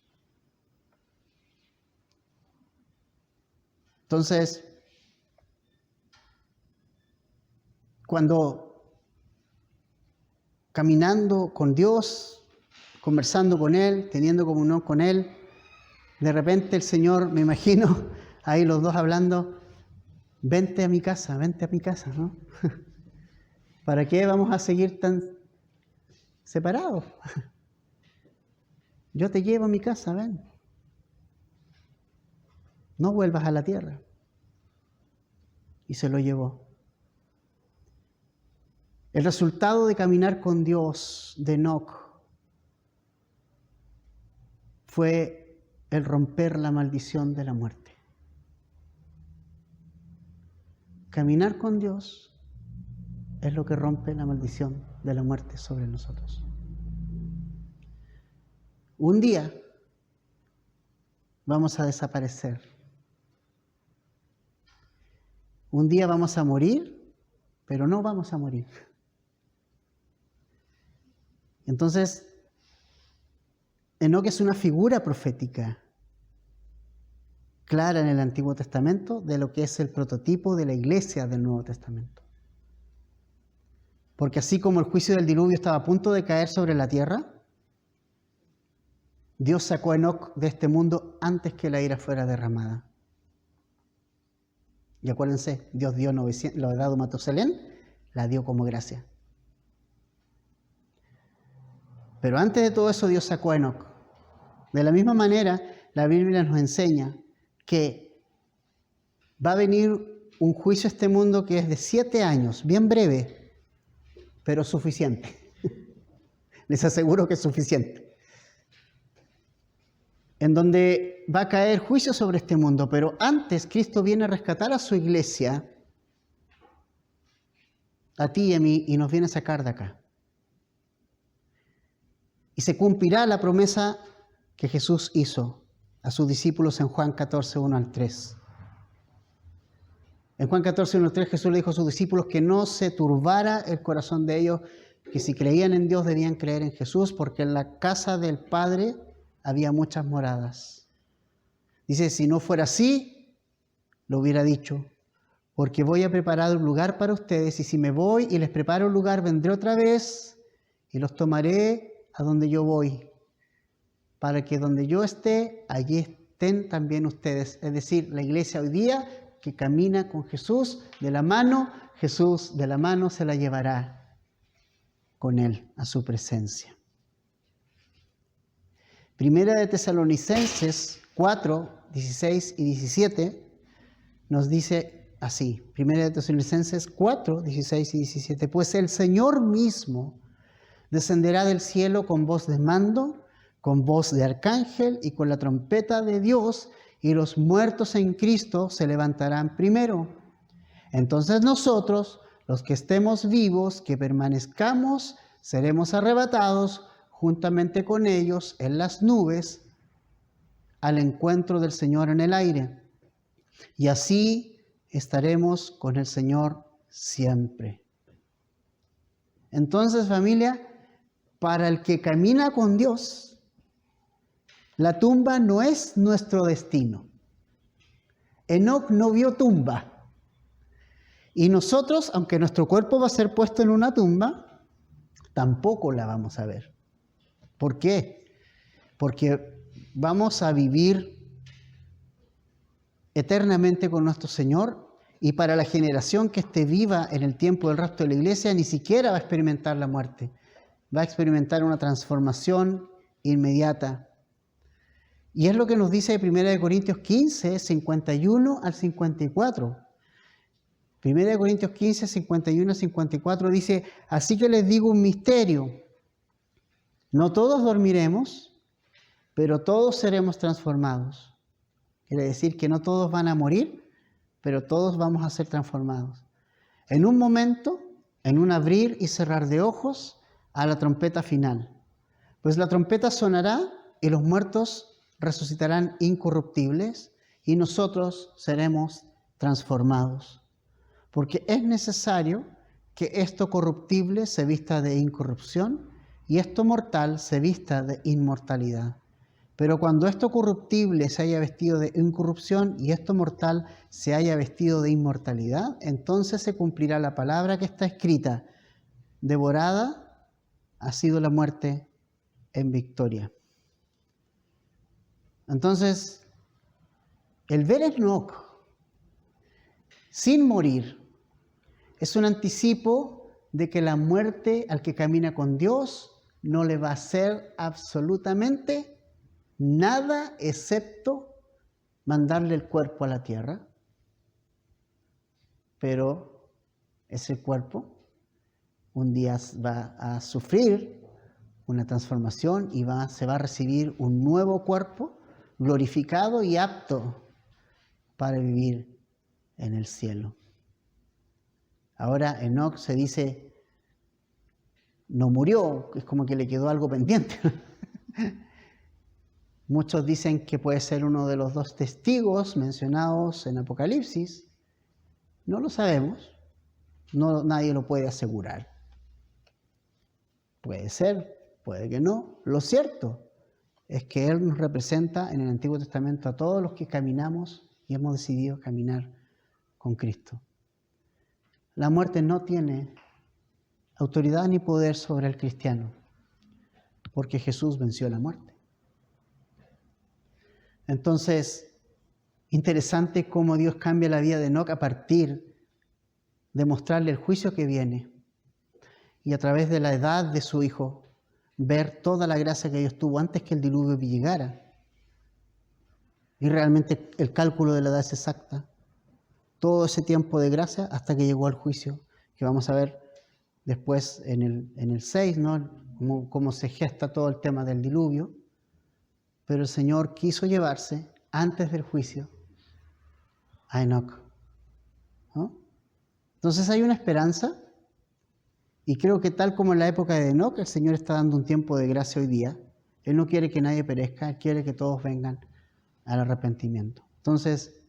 Entonces, cuando caminando con Dios, conversando con Él, teniendo comunión con Él, de repente el Señor, me imagino, ahí los dos hablando, vente a mi casa, ¿no? ¿Para qué vamos a seguir tan separados? Yo te llevo a mi casa, ven. No vuelvas a la tierra. Y se lo llevó. El resultado de caminar con Dios de Enoc fue el romper la maldición de la muerte. caminar con Dios es lo que rompe la maldición de la muerte sobre nosotros. Un día vamos a desaparecer. Un día vamos a morir, pero no vamos a morir. Entonces, Enoc es una figura profética clara en el Antiguo Testamento de lo que es el prototipo de la iglesia del Nuevo Testamento. Porque así como el juicio del diluvio estaba a punto de caer sobre la tierra, Dios sacó a Enoc de este mundo antes que la ira fuera derramada. Y acuérdense, Dios dio la edad de Matusalén, la dio como gracia. Pero antes de todo eso, Dios sacó a Enoc. De la misma manera, la Biblia nos enseña que va a venir un juicio a este mundo que es de 7 años, bien breve, pero suficiente. Les aseguro que es suficiente. En donde va a caer juicio sobre este mundo, pero antes Cristo viene a rescatar a su iglesia, a ti y a mí, y nos viene a sacar de acá. Y se cumplirá la promesa que Jesús hizo a sus discípulos en Juan 14, 1 al 3. En Juan 14, 1 al 3 Jesús le dijo a sus discípulos que no se turbara el corazón de ellos, que si creían en Dios debían creer en Jesús, porque en la casa del Padre había muchas moradas. Dice, si no fuera así, lo hubiera dicho, porque voy a preparar un lugar para ustedes, y si me voy y les preparo un lugar, vendré otra vez y los tomaré a donde yo voy, para que donde yo esté, allí estén también ustedes. Es decir, la iglesia hoy día que camina con Jesús de la mano, Jesús de la mano se la llevará con él a su presencia. Primera de Tesalonicenses 4, 16 y 17 nos dice así. Primera de Tesalonicenses 4, 16 y 17. Pues el Señor mismo descenderá del cielo con voz de mando, con voz de arcángel y con la trompeta de Dios, y los muertos en Cristo se levantarán primero. Entonces nosotros, los que estemos vivos, que permanezcamos, seremos arrebatados juntamente con ellos en las nubes al encuentro del Señor en el aire. Y así estaremos con el Señor siempre. Entonces, familia, para el que camina con Dios, la tumba no es nuestro destino. Enoc no vio tumba. Y nosotros, aunque nuestro cuerpo va a ser puesto en una tumba, tampoco la vamos a ver. ¿Por qué? Porque vamos a vivir eternamente con nuestro Señor, y para la generación que esté viva en el tiempo del resto de la iglesia, ni siquiera va a experimentar la muerte. Va a experimentar una transformación inmediata. Y es lo que nos dice 1 Corintios 15, 51 al 54. 1 Corintios 15, 51 al 54 dice, así que les digo un misterio. No todos dormiremos, pero todos seremos transformados. Quiere decir que no todos van a morir, pero todos vamos a ser transformados. En un momento, en un abrir y cerrar de ojos, a la trompeta final. Pues la trompeta sonará y los muertos resucitarán incorruptibles y nosotros seremos transformados. Porque es necesario que esto corruptible se vista de incorrupción y esto mortal se vista de inmortalidad. Pero cuando esto corruptible se haya vestido de incorrupción y esto mortal se haya vestido de inmortalidad, entonces se cumplirá la palabra que está escrita: devorada ha sido la muerte en victoria. Entonces, el ver a Enoc sin morir es un anticipo de que la muerte al que camina con Dios no le va a hacer absolutamente nada excepto mandarle el cuerpo a la tierra. Pero ese cuerpo un día va a sufrir una transformación y se va a recibir un nuevo cuerpo glorificado y apto para vivir en el cielo. Ahora Enoc se dice, no murió, es como que le quedó algo pendiente. Muchos dicen que puede ser uno de los 2 testigos mencionados en Apocalipsis. No lo sabemos, nadie lo puede asegurar. Puede ser, puede que no. Lo cierto es que Él nos representa en el Antiguo Testamento a todos los que caminamos y hemos decidido caminar con Cristo. La muerte no tiene autoridad ni poder sobre el cristiano, porque Jesús venció la muerte. Entonces, interesante cómo Dios cambia la vida de Enoc a partir de mostrarle el juicio que viene y a través de la edad de su hijo, ver toda la gracia que Dios tuvo antes que el diluvio llegara. Y realmente el cálculo de la edad es exacta. Todo ese tiempo de gracia hasta que llegó al juicio, que vamos a ver después en el 6, ¿no? Cómo se gesta todo el tema del diluvio. Pero el Señor quiso llevarse antes del juicio a Enoc, ¿no? Entonces hay una esperanza, y creo que tal como en la época de Enoc, el Señor está dando un tiempo de gracia hoy día. Él no quiere que nadie perezca, Él quiere que todos vengan al arrepentimiento. Entonces,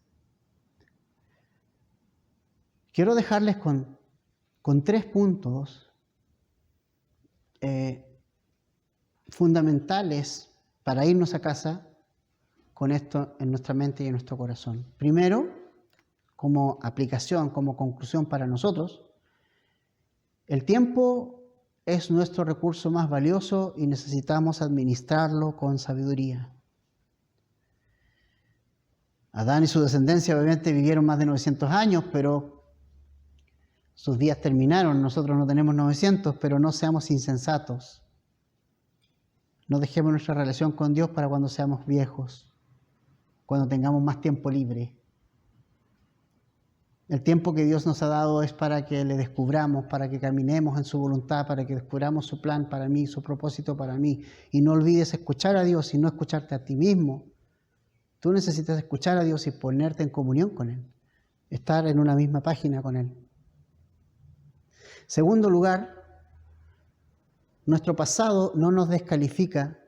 quiero dejarles con 3 puntos fundamentales para irnos a casa con esto en nuestra mente y en nuestro corazón. Primero, como aplicación, como conclusión para nosotros, el tiempo es nuestro recurso más valioso y necesitamos administrarlo con sabiduría. Adán y su descendencia obviamente vivieron más de 900 años, pero sus días terminaron. Nosotros no tenemos 900, pero no seamos insensatos. No dejemos nuestra relación con Dios para cuando seamos viejos, cuando tengamos más tiempo libre. El tiempo que Dios nos ha dado es para que le descubramos, para que caminemos en su voluntad, para que descubramos su plan para mí, su propósito para mí. Y no olvides escuchar a Dios y no escucharte a ti mismo. Tú necesitas escuchar a Dios y ponerte en comunión con Él, estar en una misma página con Él. Segundo lugar, nuestro pasado no nos descalifica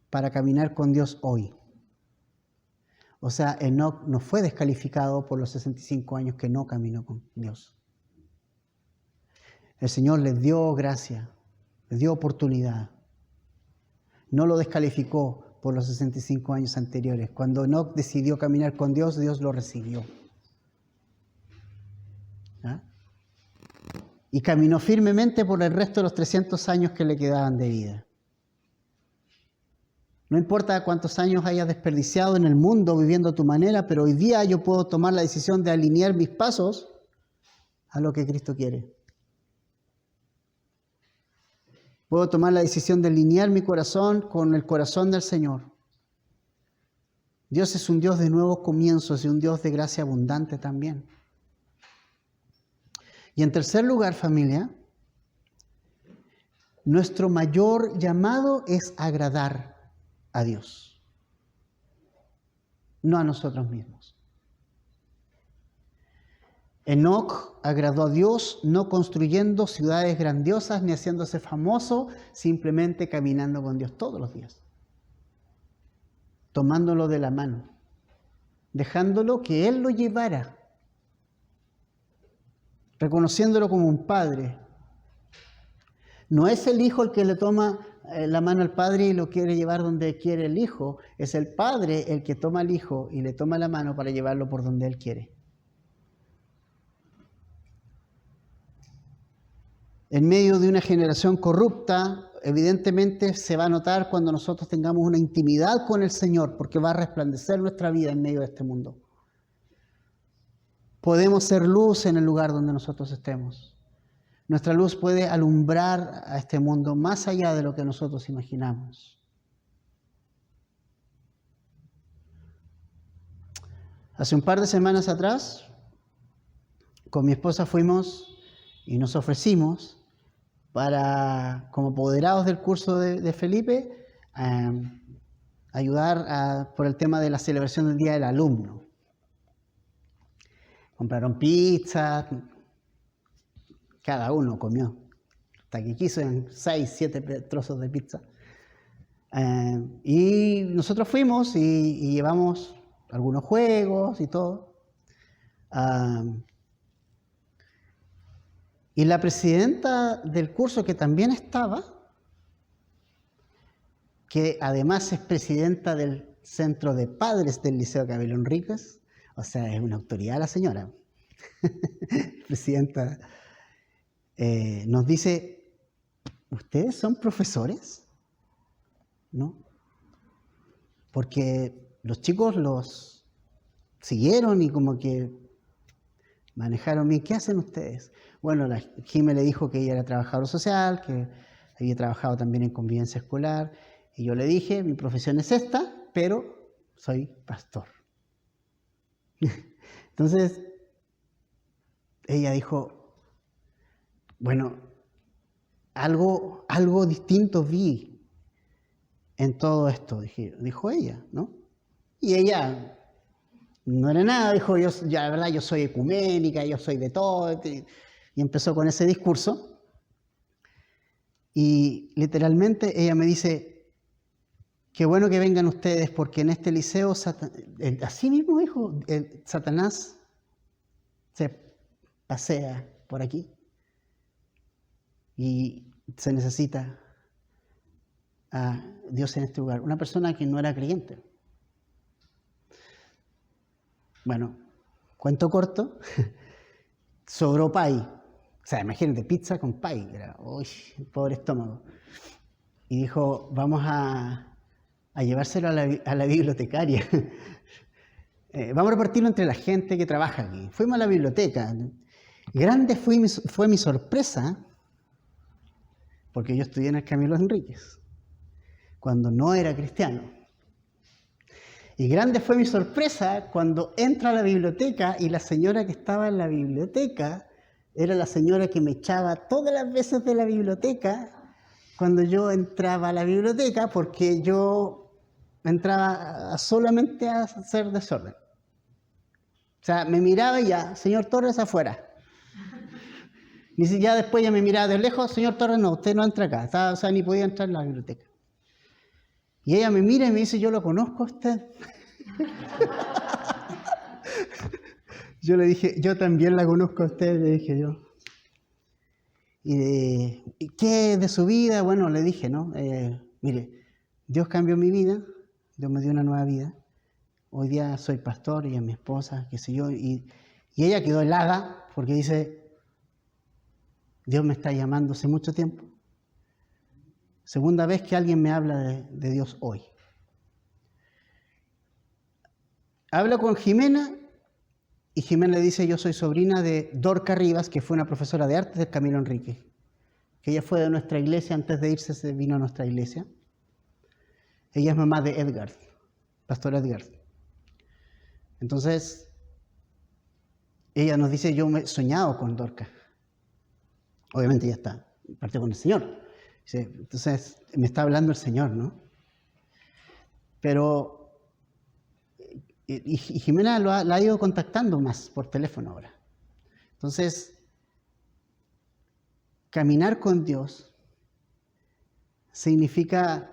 para caminar con Dios hoy. O sea, Enoc no fue descalificado por los 65 años que no caminó con Dios. El Señor les dio gracia, les dio oportunidad. No lo descalificó por los 65 años anteriores. Cuando Enoc decidió caminar con Dios, Dios lo recibió. ¿Ah? Y caminó firmemente por el resto de los 300 años que le quedaban de vida. No importa cuántos años hayas desperdiciado en el mundo viviendo a tu manera, pero hoy día yo puedo tomar la decisión de alinear mis pasos a lo que Cristo quiere. Puedo tomar la decisión de alinear mi corazón con el corazón del Señor. Dios es un Dios de nuevos comienzos y un Dios de gracia abundante también. Y en tercer lugar, familia, nuestro mayor llamado es agradar a Dios, no a nosotros mismos. Enoc agradó a Dios no construyendo ciudades grandiosas ni haciéndose famoso, simplemente caminando con Dios todos los días, tomándolo de la mano, dejándolo que Él lo llevara, reconociéndolo como un padre. No es el hijo el que le toma la mano al padre y lo quiere llevar donde quiere el hijo. Es el padre el que toma al hijo y le toma la mano para llevarlo por donde él quiere. En medio de una generación corrupta, evidentemente se va a notar cuando nosotros tengamos una intimidad con el Señor, porque va a resplandecer nuestra vida en medio de este mundo. Podemos ser luz en el lugar donde nosotros estemos. Nuestra luz puede alumbrar a este mundo más allá de lo que nosotros imaginamos. Hace un par de semanas atrás, con mi esposa fuimos y nos ofrecimos para, como apoderados del curso de Felipe, ayudar por el tema de la celebración del Día del Alumno. Compraron pizza, cada uno comió hasta que quiso, en 6, 7 trozos de pizza. Y nosotros fuimos y llevamos algunos juegos y todo. Y la presidenta del curso, que también estaba, que además es presidenta del Centro de Padres del Liceo Gabriel Enríquez, o sea, es una autoridad la señora, presidenta, nos dice, ¿ustedes son profesores? ¿No? Porque los chicos los siguieron y como que manejaron bien. ¿Qué hacen ustedes? Bueno, la Jime le dijo que ella era trabajadora social, que había trabajado también en convivencia escolar, y yo le dije, mi profesión es esta, pero soy pastor. Entonces, ella dijo, bueno, algo distinto vi en todo esto, dijo ella, ¿no? Y ella no era nada, dijo, la verdad yo soy ecuménica, yo soy de todo, y empezó con ese discurso. Y literalmente ella me dice, qué bueno que vengan ustedes porque en este liceo, así mismo dijo, Satanás se pasea por aquí y se necesita a Dios en este lugar. Una persona que no era creyente. Bueno, cuento corto, sobró pay. O sea, imagínate, pizza con pay. Uy, pobre estómago. Y dijo, vamos a llevárselo a la bibliotecaria. Vamos a repartirlo entre la gente que trabaja aquí. Fuimos a la biblioteca. Grande fue mi sorpresa, porque yo estudié en el Camilo Enríquez, cuando no era cristiano. Y grande fue mi sorpresa cuando entro a la biblioteca y la señora que estaba en la biblioteca era la señora que me echaba todas las veces de la biblioteca cuando yo entraba a la biblioteca, porque yo entraba solamente a hacer desorden. O sea, me miraba y ya, señor Torres, afuera. Ni siquiera después ya me miraba de lejos, señor Torres, no, usted no entra acá. O sea, ni podía entrar en la biblioteca. Y ella me mira y me dice, yo lo conozco a usted. Yo le dije, yo también la conozco a usted, le dije yo. ¿Y qué de su vida? Bueno, le dije, ¿no? Mire, Dios cambió mi vida, Dios me dio una nueva vida. Hoy día soy pastor, ella es mi esposa, qué sé yo. Y ella quedó helada porque dice, Dios me está llamando hace mucho tiempo. Segunda vez que alguien me habla de Dios hoy. Hablo con Jimena y Jimena le dice, yo soy sobrina de Dorca Rivas, que fue una profesora de arte del Camilo Enríquez, que ella fue de nuestra iglesia, antes de irse se vino a nuestra iglesia. Ella es mamá de Edgar, pastor Edgar. Entonces, ella nos dice, yo me he soñado con Dorca. Obviamente ya está, partió con el Señor. Entonces, me está hablando el Señor, ¿no? Pero, y Jimena la ha ido contactando más por teléfono ahora. Entonces, caminar con Dios significa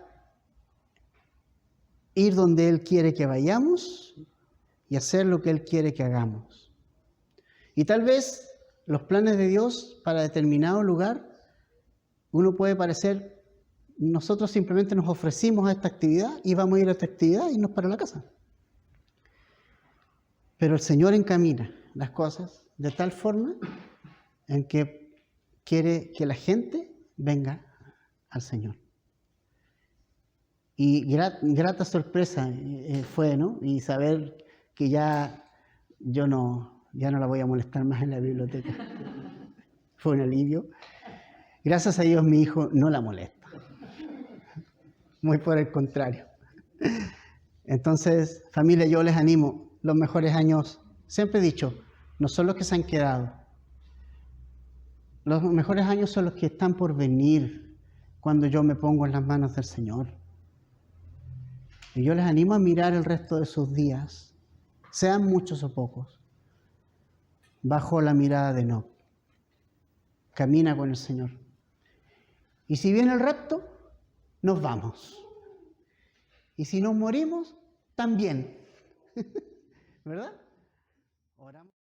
ir donde Él quiere que vayamos y hacer lo que Él quiere que hagamos. Y tal vez los planes de Dios para determinado lugar, uno puede parecer, nosotros simplemente nos ofrecimos a esta actividad y vamos a ir a esta actividad y nos para la casa. Pero el Señor encamina las cosas de tal forma en que quiere que la gente venga al Señor. Y grata sorpresa fue, ¿no? Y saber que ya no la voy a molestar más en la biblioteca. Fue un alivio. Gracias a Dios mi hijo no la molesta. Muy por el contrario. Entonces, familia, yo les animo. Los mejores años, siempre he dicho, no son los que se han quedado. Los mejores años son los que están por venir cuando yo me pongo en las manos del Señor. Y yo les animo a mirar el resto de sus días, sean muchos o pocos, bajo la mirada de Enoc. Camina con el Señor. Y si viene el rapto, nos vamos. Y si nos morimos, también. ¿Verdad? Oramos.